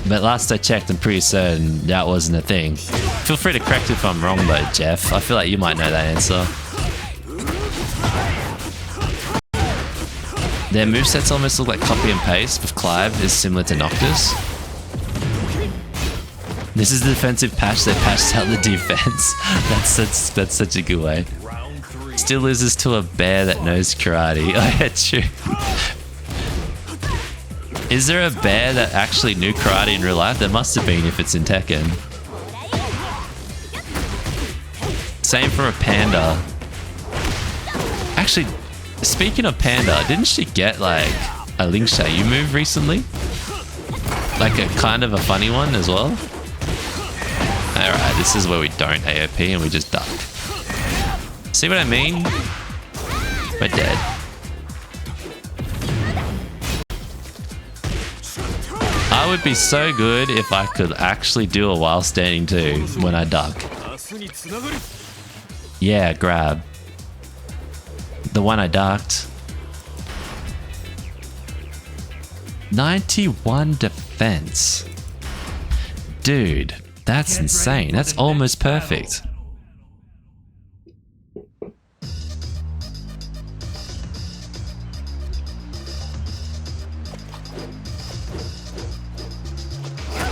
But last I checked, I'm pretty certain that wasn't a thing. Feel free to correct if I'm wrong though, Jeff. I feel like you might know that answer. Their movesets almost look like copy and paste, with Clive is similar to Noctis. This is the defensive patch, they patched out the defense. That's such a good way. Still loses to a bear that knows karate. Oh yeah, true. Is there a bear that actually knew karate in real life? There must have been if it's in Tekken. Same for a panda. Actually, speaking of panda, didn't she get like a Ling Xiaoyu move recently? Like a kind of a funny one as well? Alright, this is where we don't AOP and we just duck. See what I mean? We're dead. I would be so good if I could actually do a while standing too when I duck. Yeah, grab. The one I ducked. 91 defense. Dude, that's insane. That's almost perfect.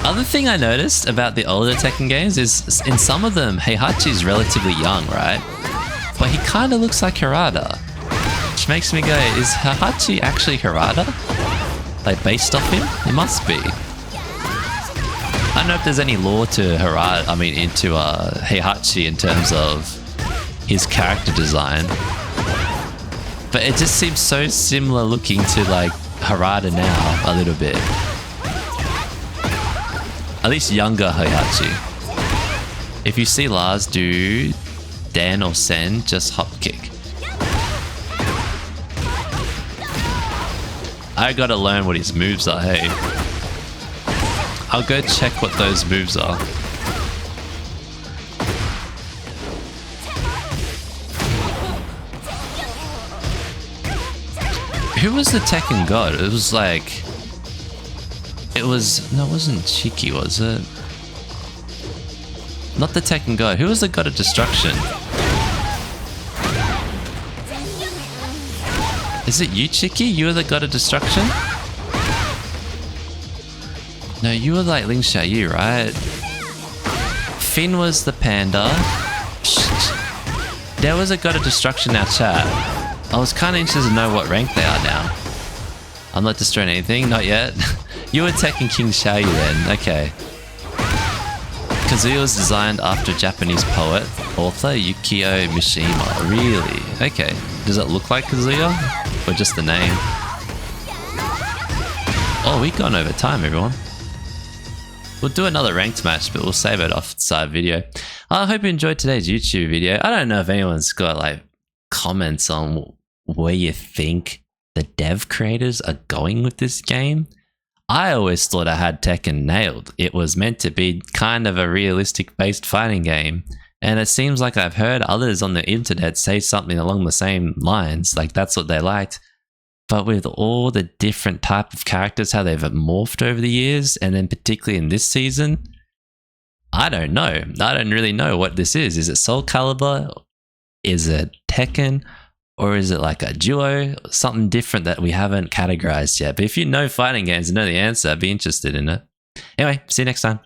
Other thing I noticed about the older Tekken games is in some of them, Heihachi's relatively young, right? But he kind of looks like Harada. Which makes me go, is Heihachi actually Harada? Like based off him? It must be. I don't know if there's any lore to Harada, into Heihachi in terms of his character design. But it just seems so similar looking to like Harada now, a little bit. At least younger Heihachi. If you see Lars do Dan or Sen, just hop kick. I gotta learn what his moves are, hey. I'll go check what those moves are. Who was the Tekken god? It was like... no, it wasn't Chiki, was it? Not the Tekken god. Who was the god of destruction? Is it you, Chiki? You were the god of destruction? No, you were like Ling Xiaoyu, right? Finn was the panda. There was a god of destruction in our chat. I was kind of interested to know what rank they are now. I'm not destroying anything, not yet. You were Tekken King Xiaoyu then, okay. Kazuya was designed after Japanese poet, author Yukio Mishima. Really? Okay. Does it look like Kazuya? Or just the name? Oh, we've gone over time, everyone. We'll do another ranked match, but we'll save it off the side video. I hope you enjoyed today's YouTube video. I don't know if anyone's got like comments on where you think the dev creators are going with this game. I always thought I had Tekken nailed. It was meant to be kind of a realistic based fighting game. And it seems like I've heard others on the internet say something along the same lines, like that's what they liked. But with all the different type of characters, how they've morphed over the years, and then particularly in this season, I don't know. I don't really know what this is. Is it Soul Calibur? Is it Tekken? Or is it like a duo? Something different that we haven't categorized yet. But if you know fighting games and know the answer, I'd be interested in it. Anyway, see you next time.